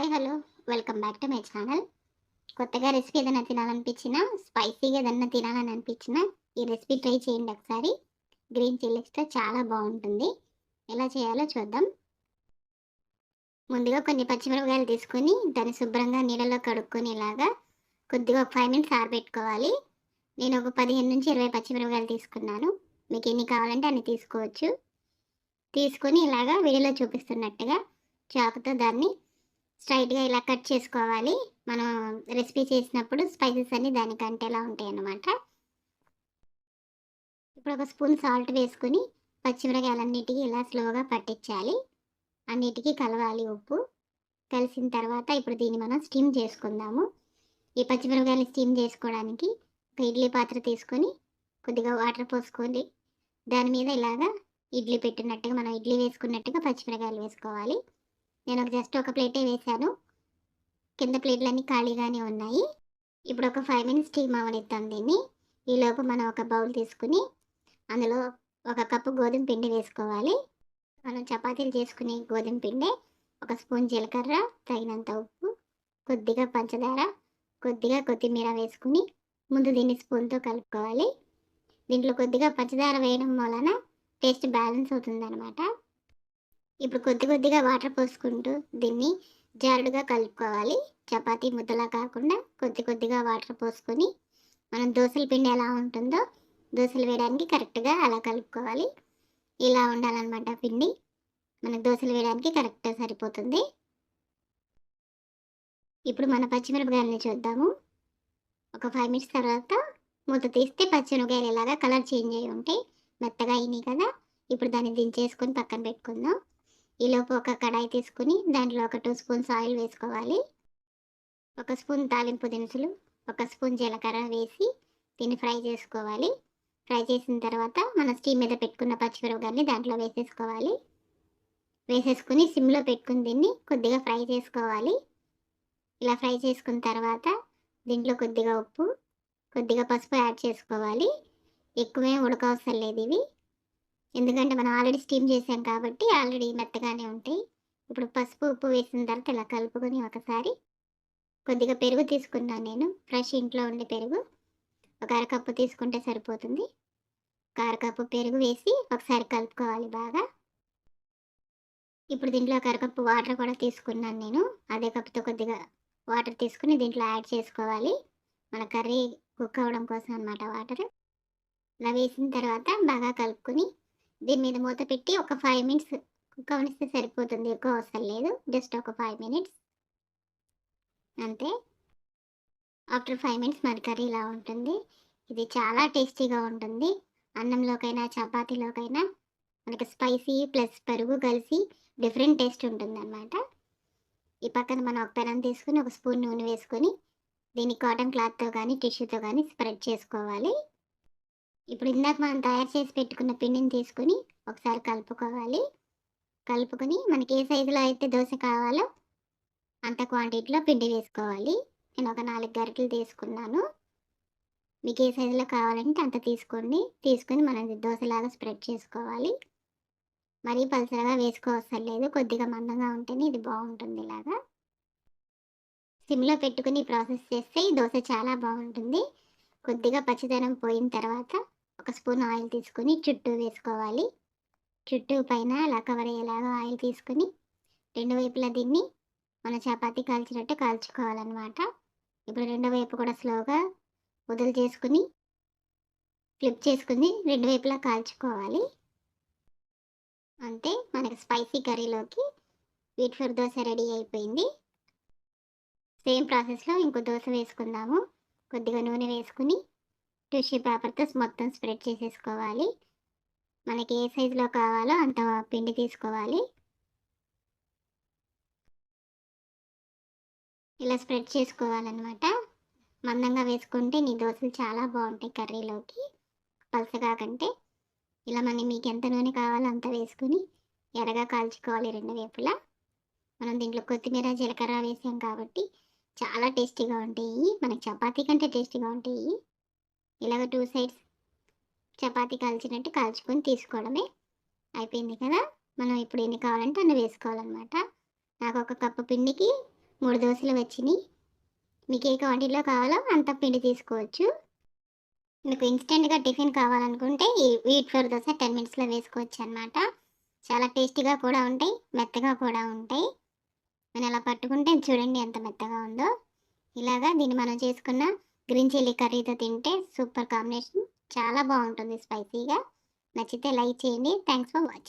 Hi hello welcome back to my channel. కొత్తగా recipe ఏదైనా తినాలనిపించినా, స్పైసీగా ఏదన్నా తినాలని అనిపించినా ఈ రెసిపీ ట్రై చేయండి ఒకసారి. గ్రీన్ చిల్లీస్తో చాలా బాగుంటుంది. ఎలా చేయాలో చూద్దాం. ముందుగా కొన్ని పచ్చిమిరపకాయలు తీసుకొని దాన్ని శుభ్రంగా నీళ్ళలో కడుక్కొని ఇలాగా కొద్దిగా ఒక 5 మినిట్స్ ఆరబెట్టుకోవాలి. నేను ఒక 15 నుంచి 20 పచ్చిమిరపకాయలు తీసుకున్నాను. మీకు ఎన్ని కావాలంటే అన్ని తీసుకోవచ్చు. తీసుకొని ఇలాగా వీడియోలో చూపిస్తున్నట్టుగా చాకుతో దాన్ని స్ట్రైట్‌గా ఇలా కట్ చేసుకోవాలి. మనం రెసిపీ చేసినప్పుడు స్పైసెస్ అన్నీ దానికి అంటేలా ఉంటాయన్నమాట. ఇప్పుడు ఒక స్పూన్ సాల్ట్ వేసుకొని పచ్చిమిరపకాయలన్నిటికి ఇలా స్లోగా పట్టించాలి. అన్నిటికీ కలవాలి ఉప్పు. కలిసిన తర్వాత ఇప్పుడు దీన్ని మనం స్టీమ్ చేసుకుందాము. ఈ పచ్చిమిరపకాయలు స్టీమ్ చేసుకోవడానికి ఒక ఇడ్లీ పాత్ర తీసుకొని కొద్దిగా వాటర్ పోసుకొని దాని మీద ఇలాగా ఇడ్లీ పెట్టినట్టుగా మనం ఇడ్లీ వేసుకున్నట్టుగా పచ్చిమిరపకాయలు వేసుకోవాలి. నేను జస్ట్ ఒక ప్లేటే వేశాను. కింద ప్లేట్లన్నీ ఖాళీగానే ఉన్నాయి. ఇప్పుడు ఒక 5 మినిట్స్ స్టీమ్ అవ్వనిద్దాం దీన్ని. ఈలోపు మనం ఒక బౌల్ తీసుకుని అందులో ఒక కప్పు గోధుమ పిండి వేసుకోవాలి. మనం చపాతీలు చేసుకునే గోధుమ పిండి, ఒక స్పూన్ జీలకర్ర, తగినంత ఉప్పు, కొద్దిగా పంచదార, కొద్దిగా కొత్తిమీర వేసుకుని ముందు దీన్ని స్పూన్తో కలుపుకోవాలి. దీంట్లో కొద్దిగా పంచదార వేయడం వలన టేస్ట్ బ్యాలెన్స్ అవుతుందన్నమాట. ఇప్పుడు కొద్దిగా వాటర్ పోసుకుంటూ దీన్ని జారుడుగా కలుపుకోవాలి. చపాతీ ముద్దలా కాకుండా కొద్దిగా వాటర్ పోసుకొని మనం దోసల పిండి ఎలా ఉంటుందో దోసలు వేయడానికి కరెక్ట్గా అలా కలుపుకోవాలి. ఇలా ఉండాలన్నమాట పిండి. మనకు దోసలు వేయడానికి కరెక్ట్గా సరిపోతుంది. ఇప్పుడు మన పచ్చిమిరపకాయలని చూద్దాము. ఒక 5 మినిట్స్ తర్వాత మూత తీస్తే పచ్చిమిరపకాయలు ఇలాగా కలర్ చేంజ్ అయ్యి ఉంటాయి. మెత్తగా అయినాయి కదా. ఇప్పుడు దాన్ని దించేసుకొని పక్కన పెట్టుకుందాం. ఈలోపు ఒక కడాయి తీసుకుని దాంట్లో ఒక 2 స్పూన్స్ ఆయిల్ వేసుకోవాలి. ఒక స్పూన్ తాలింపు దినుసులు, ఒక స్పూన్ జీలకర్ర వేసి దీన్ని ఫ్రై చేసుకోవాలి. ఫ్రై చేసిన తర్వాత మన స్టీమ్ మీద పెట్టుకున్న పచ్చిమిరపకాయలని దాంట్లో వేసేసుకోవాలి. వేసేసుకుని సిమ్లో పెట్టుకుని దీన్ని కొద్దిగా ఫ్రై చేసుకోవాలి. ఇలా ఫ్రై చేసుకున్న తర్వాత దీంట్లో కొద్దిగా ఉప్పు, కొద్దిగా పసుపు యాడ్ చేసుకోవాలి. ఎక్కువే ఉడకవసరం లేదు ఇవి, ఎందుకంటే మనం ఆల్రెడీ స్టీమ్ చేసాం కాబట్టి ఆల్రెడీ మెత్తగానే ఉంటాయి. ఇప్పుడు పసుపు ఉప్పు వేసిన తర్వాత ఇలా కలుపుకొని ఒకసారి కొద్దిగా పెరుగు తీసుకున్నాను నేను. ఫ్రెష్ ఇంట్లో ఉండే పెరుగు ఒక అరకప్పు తీసుకుంటే సరిపోతుంది. ఒక అరకప్పు పెరుగు వేసి ఒకసారి కలుపుకోవాలి బాగా. ఇప్పుడు దీంట్లో ఒక అరకప్పు వాటర్ కూడా తీసుకున్నాను నేను. అదే కప్పుతో కొద్దిగా వాటర్ తీసుకుని దీంట్లో యాడ్ చేసుకోవాలి. మన కర్రీ కుక్ అవ్వడం కోసం అన్నమాట వాటర్. ఇలా వేసిన తర్వాత బాగా కలుపుకొని దీని మీద మూత పెట్టి ఒక 5 మినిట్స్ కుక్ అవనిస్తే సరిపోతుంది. ఎక్కువ అవసరం లేదు, జస్ట్ ఒక 5 మినిట్స్ అంతే. ఆఫ్టర్ 5 మినిట్స్ మన కర్రీ ఇలా ఉంటుంది. ఇది చాలా టేస్టీగా ఉంటుంది. అన్నంలోకైనా చపాతీలోకైనా మనకి స్పైసీ ప్లస్ పెరుగు కలిసి డిఫరెంట్ టేస్ట్ ఉంటుందన్నమాట. ఈ పక్కన మనం ఒక పెనం తీసుకుని ఒక స్పూన్ నూనె వేసుకొని దీన్ని కాటన్ క్లాత్తో కానీ టిష్యూతో కానీ స్ప్రెడ్ చేసుకోవాలి. ఇప్పుడు ఇందాక మనం తయారు చేసి పెట్టుకున్న పిండిని తీసుకొని ఒకసారి కలుపుకోవాలి. కలుపుకొని మనకి ఏ సైజులో అయితే దోశ కావాలో అంత క్వాంటిటీలో పిండి వేసుకోవాలి. నేను ఒక 4 గరిటెలు తీసుకున్నాను. మీకు ఏ సైజులో కావాలంటే అంత తీసుకోండి. తీసుకొని మనం దోశలాగా స్ప్రెడ్ చేసుకోవాలి. మరీ పలచగా వేసుకోవసరం లేదు, కొద్దిగా మందంగా ఉంటేనే ఇది బాగుంటుంది. ఇలాగా సిమ్లో పెట్టుకుని ప్రాసెస్ చేస్తే ఈ దోశ చాలా బాగుంటుంది. కొద్దిగా పచ్చిదనం పోయిన తర్వాత ఒక స్పూన్ ఆయిల్ తీసుకొని చుట్టూ వేసుకోవాలి. చుట్టూ పైన అలా కవర్ అయ్యేలాగా ఆయిల్ తీసుకొని రెండు వైపులా దీన్ని మన చపాతీ కాల్చినట్టు కాల్చుకోవాలన్నమాట. ఇప్పుడు రెండో వైపు కూడా స్లోగా వదులు చేసుకుని ఫ్లిప్ చేసుకుని రెండు వైపులా కాల్చుకోవాలి. అంతే, మనకి స్పైసీ కర్రీలోకి వీట్ ఫ్లోర్ దోశ రెడీ అయిపోయింది. సేమ్ ప్రాసెస్లో ఇంకో దోశ వేసుకుందాము. కొద్దిగా నూనె వేసుకుని టిష్యూ పేపర్తో మొత్తం స్ప్రెడ్ చేసేసుకోవాలి. మనకి ఏ సైజులో కావాలో అంత పిండి తీసుకోవాలి. ఇలా స్ప్రెడ్ చేసుకోవాలన్నమాట. మందంగా వేసుకుంటే నీ దోశలు చాలా బాగుంటాయి కర్రీలోకి, పలసగా కంటే. ఇలా మీకు ఎంత నూనె కావాలో అంత వేసుకుని ఎర్రగా కాల్చుకోవాలి రెండు వైపులా. మనం దీంట్లో కొత్తిమీర జీలకర్ర వేసాం కాబట్టి చాలా టేస్టీగా ఉంటాయి. మనకి చపాతీ కంటే టేస్టీగా ఉంటాయి. ఇలాగ 2 సైడ్స్ చపాతీ కాల్చినట్టు కాల్చుకొని తీసుకోవడమే. అయిపోయింది కదా. మనం ఇప్పుడు ఎన్ని కావాలంటే అన్ని వేసుకోవాలన్నమాట. నాకు ఒక కప్పు పిండికి 3 దోసలు వచ్చినాయి. మీకు ఏ క్వాంటిటీలో కావాలో అంత పిండి తీసుకోవచ్చు. మీకు ఇన్‌స్టంట్‌గా టిఫిన్ కావాలనుకుంటే ఈ వీట్ ఫ్లోర్ దోస 10 మినిట్స్‌లో వేసుకోవచ్చనమాట. చాలా టేస్టీగా కూడా ఉంటాయి, మెత్తగా కూడా ఉంటాయి. నేను అలా పట్టుకుంటే చూడండి ఎంత మెత్తగా ఉందో. ఇలాగా దీన్ని మనం చేసుకున్న గ్రీన్ చిల్లీ కర్రీతో తింటే సూపర్ కాంబినేషన్. చాలా బావుంటుంది స్పైసీగా. నచ్చితే లైక్ చేయండి. Thanks for watching.